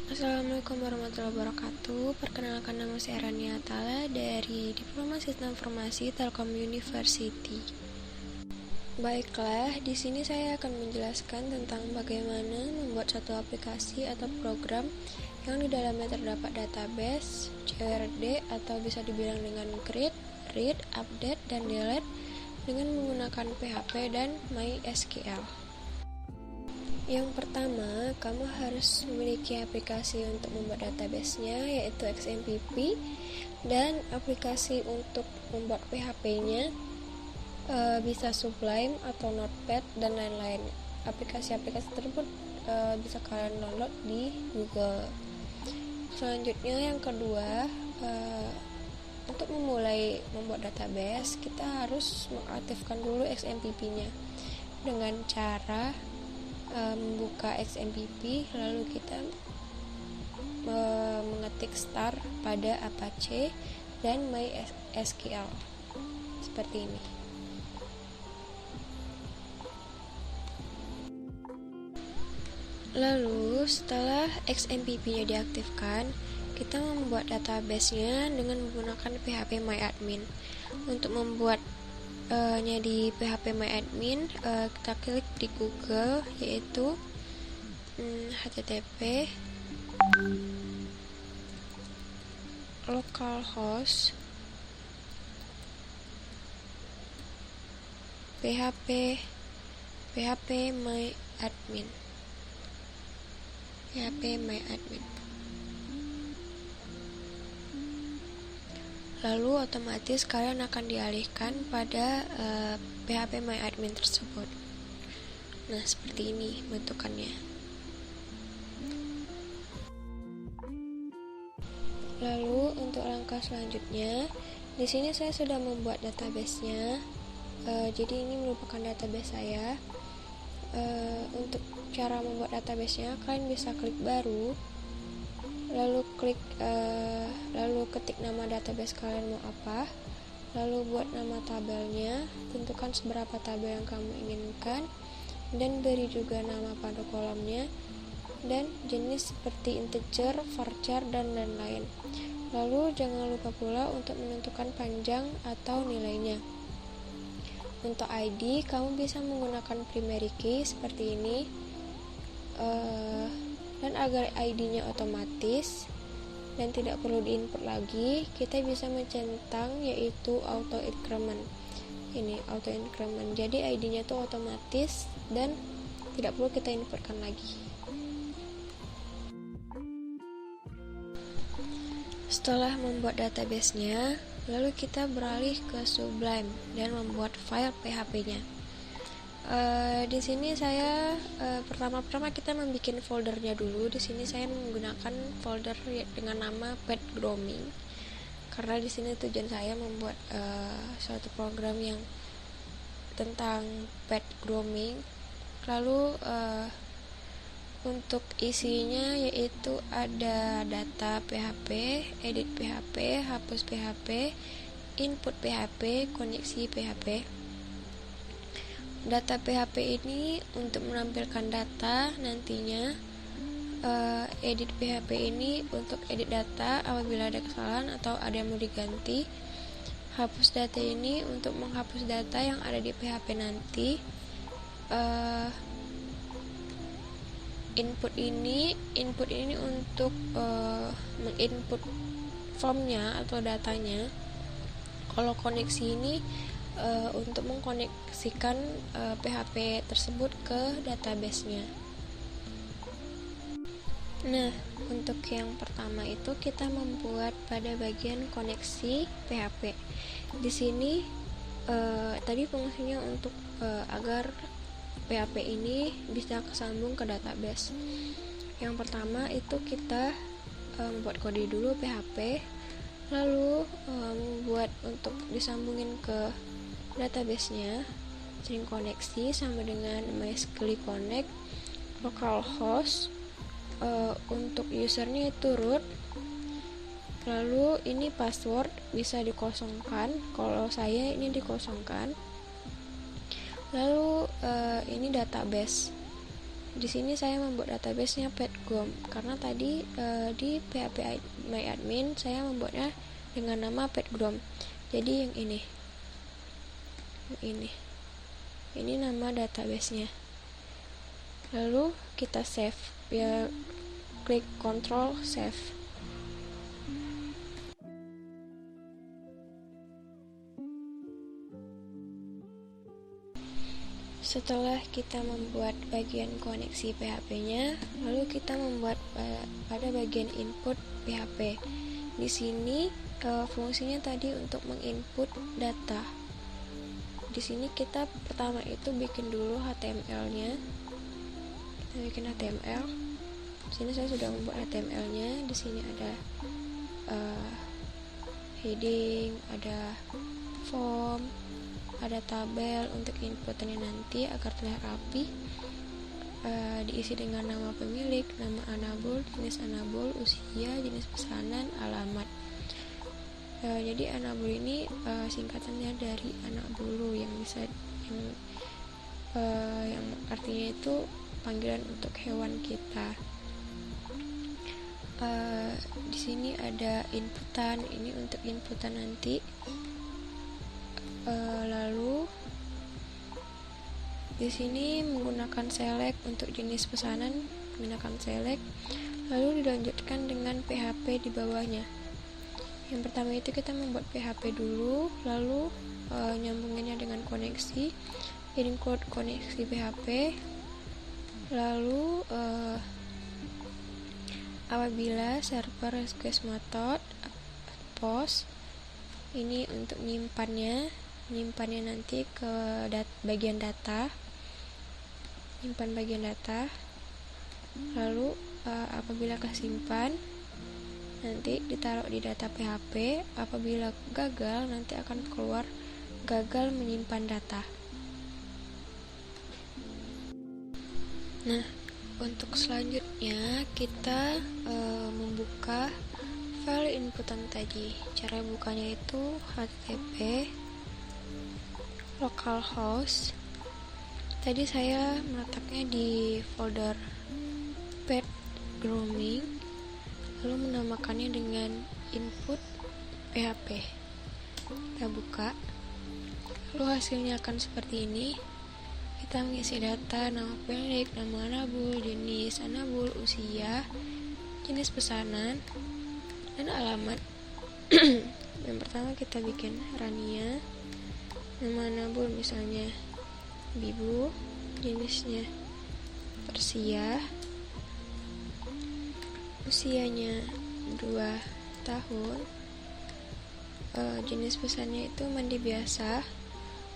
Assalamualaikum warahmatullahi wabarakatuh. Perkenalkan, nama saya Rania Atala dari Diploma Sistem Informasi Telkom University. Baiklah, di sini saya akan menjelaskan tentang bagaimana membuat satu aplikasi atau program yang di dalamnya terdapat database, CRD atau bisa dibilang dengan create, read, update, dan delete dengan menggunakan PHP dan MySQL. Yang pertama, kamu harus memiliki aplikasi untuk membuat database-nya, yaitu XMPP, dan aplikasi untuk membuat PHP-nya bisa Sublime atau Notepad dan lain-lain. Aplikasi-aplikasi tersebut bisa kalian download di Google. Selanjutnya, yang kedua, untuk memulai membuat database, kita harus mengaktifkan dulu XMPP-nya dengan cara membuka XMPP, lalu kita mengetik start pada Apache dan MySQL seperti ini. Lalu setelah XMPP-nya diaktifkan, kita membuat database-nya dengan menggunakan PHP MyAdmin. Untuk membuat di PHP MyAdmin, kita klik di Google, yaitu http localhost php MyAdmin. Lalu otomatis kalian akan dialihkan pada PHP MyAdmin tersebut. Nah, seperti ini bentukannya. Lalu untuk langkah selanjutnya, di sini saya sudah membuat database-nya. Jadi ini merupakan database saya. Untuk cara membuat database-nya, kalian bisa klik baru, lalu ketik nama database kalian mau apa, lalu buat nama tabelnya, tentukan seberapa tabel yang kamu inginkan, dan beri juga nama pada kolomnya dan jenis seperti integer, varchar, dan lain-lain. Lalu jangan lupa pula untuk menentukan panjang atau nilainya. Untuk ID, kamu bisa menggunakan primary key seperti ini, dan agar ID-nya otomatis dan tidak perlu diinput lagi, kita bisa mencentang yaitu auto increment. Ini auto increment, jadi ID-nya itu otomatis dan tidak perlu kita inputkan lagi. Setelah membuat database-nya, lalu kita beralih ke Sublime dan membuat file PHP-nya. Di sini saya pertama-tama kita membuat foldernya dulu. Di sini saya menggunakan folder dengan nama pet grooming, karena di sini tujuan saya membuat suatu program yang tentang pet grooming. Lalu untuk isinya yaitu ada data PHP, edit PHP, hapus PHP, input PHP, koneksi PHP. Data PHP ini untuk menampilkan data nantinya, edit PHP ini untuk edit data apabila ada kesalahan atau ada yang mau diganti. Hapus data ini untuk menghapus data yang ada di PHP nanti. Input ini untuk menginput formnya atau datanya. Kalau koneksi ini untuk mengkoneksikan PHP tersebut ke database-nya. Nah, untuk yang pertama itu kita membuat pada bagian koneksi PHP. Di sini tadi fungsinya untuk agar PHP ini bisa kesambung ke database. Yang pertama itu kita membuat kode dulu PHP, lalu membuat untuk disambungin ke database-nya, string koneksi sama dengan MySQL connect, localhost, untuk usernya itu root, lalu ini password bisa dikosongkan, kalau saya ini dikosongkan. Lalu ini database. Di sini saya membuat database-nya PetGrom karena tadi di PHP MyAdmin saya membuatnya dengan nama PetGrom. Jadi yang ini nama database-nya. Lalu kita save, ya klik Ctrl Save. Setelah kita membuat bagian koneksi PHP-nya, lalu kita membuat pada bagian input PHP. Di sini fungsinya tadi untuk menginput data. Di sini kita pertama itu bikin dulu HTML-nya. Kita bikin HTML. Di sini saya sudah membuat HTML-nya. Di sini ada heading, ada form, ada tabel untuk inputannya nanti agar terlihat rapi. Diisi dengan nama pemilik, nama anabul, jenis anabul, usia, jenis pesanan, alamat. Jadi anabul ini singkatannya dari anak bulu yang yang artinya itu panggilan untuk hewan kita. Di sini ada inputan, ini untuk inputan nanti. Lalu di sini menggunakan select untuk jenis pesanan, menggunakan select. Lalu dilanjutkan dengan PHP di bawahnya. Yang pertama itu kita membuat PHP dulu, lalu nyambunginnya dengan koneksi, include koneksi PHP. Lalu apabila server request method post, ini untuk menyimpannya nanti ke bagian data, nyimpan bagian data. Lalu apabila kesimpan nanti ditaruh di data PHP. Apabila gagal nanti akan keluar gagal menyimpan data. Nah, untuk selanjutnya kita membuka file inputan tadi. Cara bukanya itu http localhost. Tadi saya meletaknya di folder pet grooming, lalu menamakannya dengan input PHP. Kita buka, lalu hasilnya akan seperti ini. Kita mengisi data nama pemilik, nama anabul, jenis anabul, usia, jenis pesanan, dan alamat. Yang pertama kita bikin Rania, nama anabul misalnya Bibu, jenisnya Persia, usianya 2 tahun, jenis pesannya itu mandi biasa,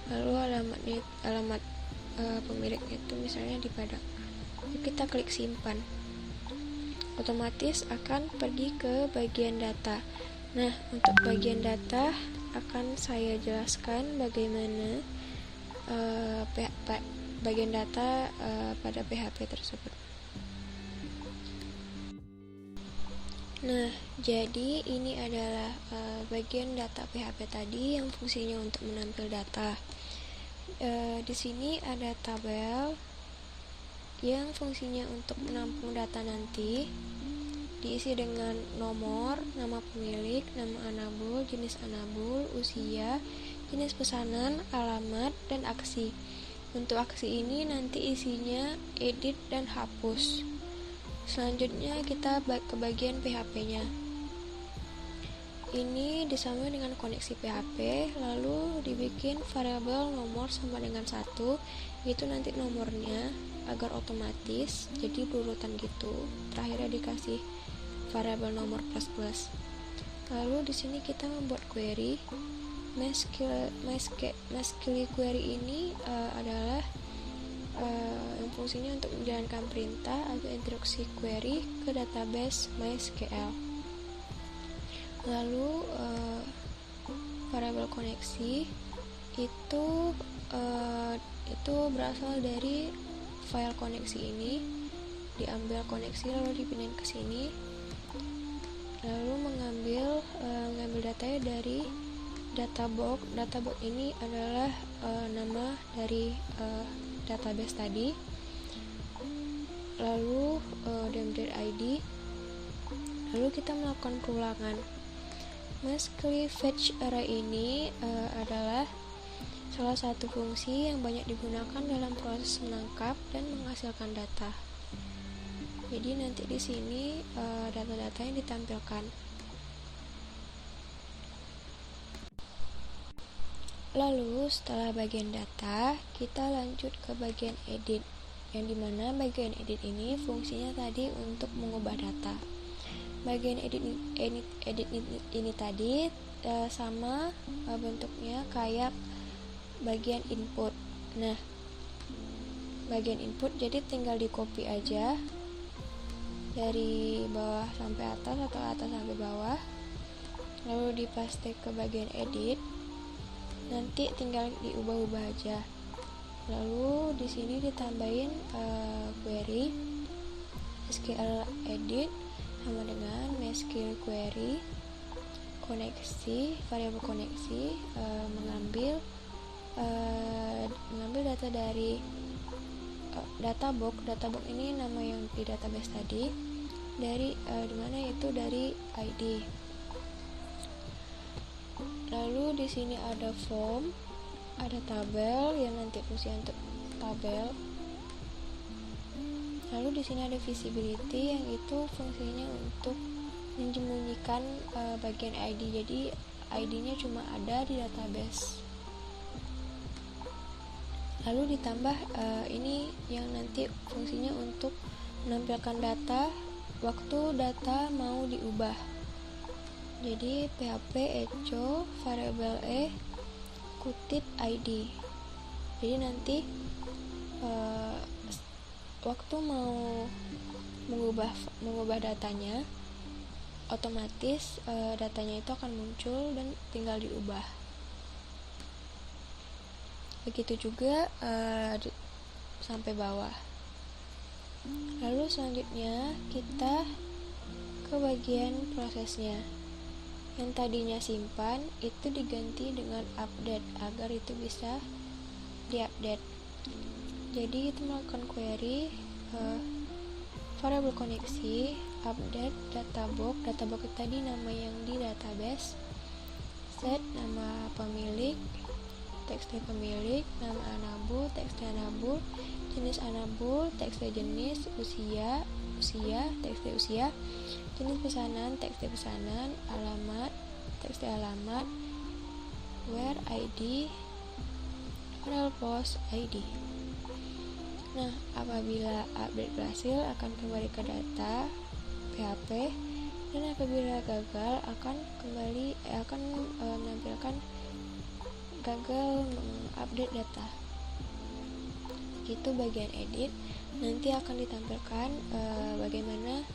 lalu alamat pemiliknya itu misalnya di Padang. Kita klik simpan, otomatis akan pergi ke bagian data. Nah, untuk bagian data akan saya jelaskan bagaimana bagian data pada PHP tersebut. Nah, jadi ini adalah bagian data PHP tadi yang fungsinya untuk menampil data. Di sini ada tabel yang fungsinya untuk menampung data nanti, diisi dengan nomor, nama pemilik, nama anabul, jenis anabul, usia, jenis pesanan, alamat, dan aksi. Untuk aksi ini nanti isinya edit dan hapus. Selanjutnya kita ke bagian PHP-nya. Ini disambung dengan koneksi PHP, lalu dibikin variabel nomor sama dengan 1, itu nanti nomornya agar otomatis jadi berurutan gitu. Terakhirnya dikasih variabel nomor plus. Lalu di sini kita membuat query. MySQL query ini adalah yang fungsinya untuk menjalankan perintah atau instruksi query ke database MySQL. Lalu variabel koneksi itu berasal dari file koneksi ini, diambil koneksi lalu dipindahin ke sini, lalu mengambil datanya dari databox. Databox ini adalah nama dari database tadi. lalu download ID, lalu kita melakukan perulangan. Mask-clear fetch array ini adalah salah satu fungsi yang banyak digunakan dalam proses menangkap dan menghasilkan data. Jadi nanti di sini data-data yang ditampilkan. Lalu setelah bagian data, kita lanjut ke bagian edit, yang dimana bagian edit ini fungsinya tadi untuk mengubah data. Bagian edit ini tadi sama bentuknya kayak bagian input. Nah, bagian input jadi tinggal di copy aja dari bawah sampai atas atau atas sampai bawah, lalu dipaste ke bagian edit. Nanti tinggal diubah-ubah aja. Lalu di sini ditambahin query SQL edit sama dengan MySQL query koneksi, variabel koneksi, mengambil data dari database. Database ini nama yang di database tadi, dari dimana itu dari ID. Lalu di sini ada form, ada tabel yang nanti fungsi untuk tabel. Lalu di sini ada visibility yang itu fungsinya untuk menyembunyikan bagian ID. Jadi ID-nya cuma ada di database. Lalu ditambah ini yang nanti fungsinya untuk menampilkan data waktu data mau diubah. Jadi php echo variabel kutip ID. Jadi nanti waktu mau mengubah datanya, otomatis datanya itu akan muncul dan tinggal diubah. Begitu juga sampai bawah. Lalu selanjutnya kita ke bagian prosesnya. Yang tadinya simpan itu diganti dengan update agar itu bisa diupdate. Jadi itu melakukan query variabel koneksi update database tadi nama yang di database, set nama pemilik, tekstil pemilik, nama anabul, tekstil anabul, jenis anabul, tekstil jenis, usia, tekstil usia, jenis pesanan, tekstil pesanan, alamat, tekstil alamat, where ID, file post ID. Nah, apabila update berhasil akan kembali ke data PHP, dan apabila gagal akan menampilkan gagal mengupdate data. Gitu bagian edit. Nanti akan ditampilkan bagaimana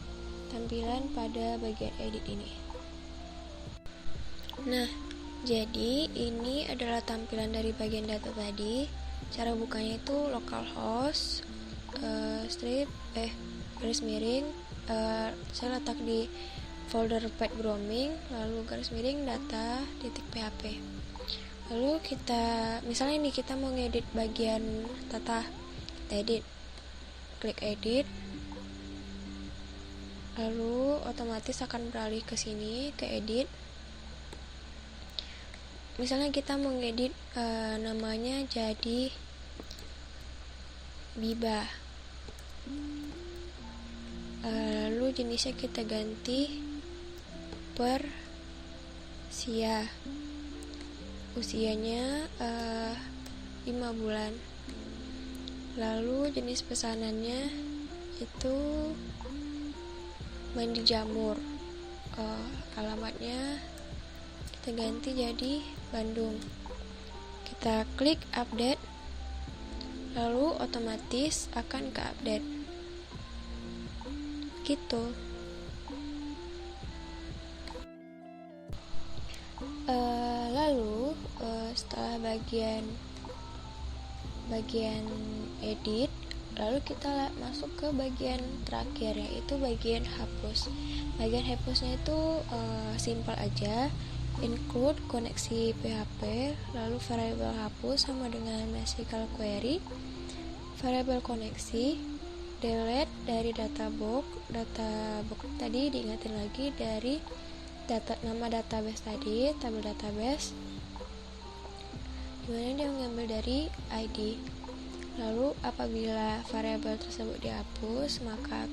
tampilan pada bagian edit ini. Nah, jadi ini adalah tampilan dari bagian data tadi. Cara bukanya itu localhost strip garis miring, saya letak di folder pet grooming, lalu garis miring data .php. Lalu misalnya ini kita mau ngedit bagian data, edit, klik edit, lalu otomatis akan beralih ke sini ke edit. Misalnya kita mau ngedit namanya jadi Biba, lalu jenisnya kita ganti per Sia, usianya 5 bulan, lalu jenis pesanannya itu mandi jamur, alamatnya kita ganti jadi Bandung. Kita klik update, lalu otomatis akan ke update. Gitu. Lalu setelah bagian edit, lalu kita masuk ke bagian terakhir, yaitu bagian hapus. Bagian hapusnya itu simpel aja, include koneksi PHP, lalu variabel hapus sama dengan MySQL query, variabel koneksi, delete dari data box tadi diingatin lagi dari nama database tadi, tabel database, dimana dia mengambil dari ID. Lalu apabila variabel tersebut dihapus, maka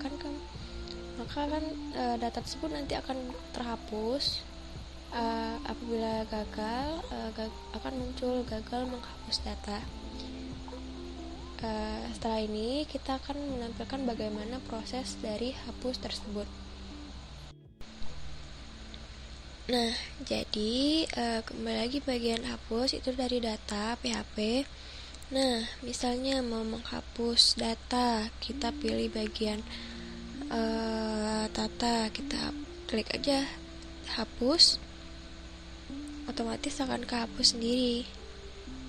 data tersebut nanti akan terhapus. Apabila gagal, akan muncul gagal menghapus data. Setelah ini kita akan menampilkan bagaimana proses dari hapus tersebut. Nah, jadi kembali lagi bagian hapus itu dari data PHP. Nah, misalnya mau menghapus data, kita pilih bagian tata, kita klik aja hapus, otomatis akan kehapus sendiri.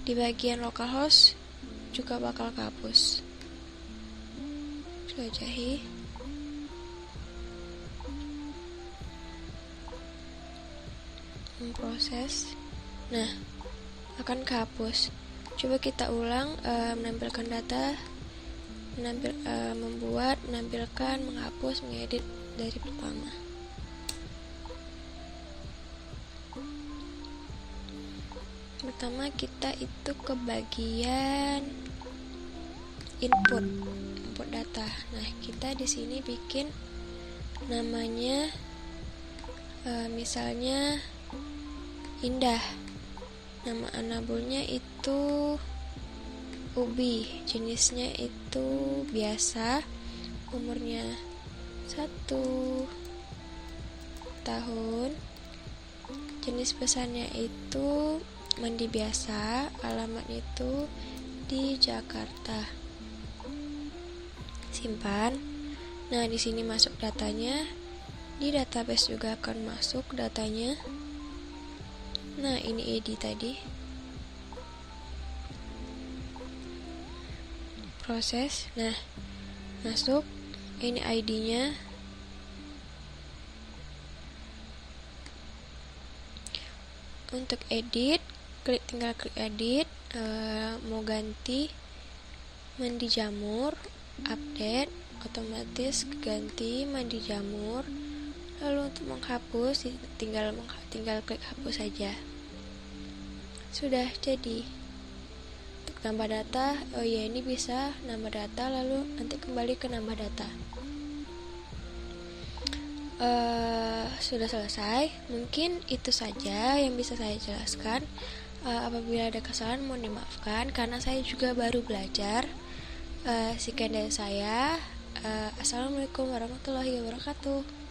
Di bagian localhost juga bakal kehapus. Jelajahi. Memproses. Nah, akan kehapus. Coba kita ulang menampilkan data, membuat, menampilkan, menghapus, mengedit dari pertama. Pertama kita itu ke bagian input data. Nah, kita di sini bikin namanya misalnya Indah. Nama enabelnya itu Ubi, jenisnya itu biasa, umurnya 1 tahun, jenis pesannya itu mandi biasa, alamat itu di Jakarta. Simpan. Nah, di sini masuk datanya, di database juga akan masuk datanya. Nah, ini ID tadi. Proses. Nah, masuk. Ini ID-nya. Untuk edit, tinggal klik edit. Mau ganti mandi jamur, update, otomatis ganti mandi jamur. Lalu untuk menghapus tinggal klik hapus saja. Sudah jadi. Untuk nambah data, ini bisa nambah data lalu nanti kembali ke nambah data. Sudah selesai. Mungkin itu saja yang bisa saya jelaskan. Apabila ada kesalahan mohon dimaafkan karena saya juga baru belajar. Sekian dari saya. Assalamualaikum warahmatullahi wabarakatuh.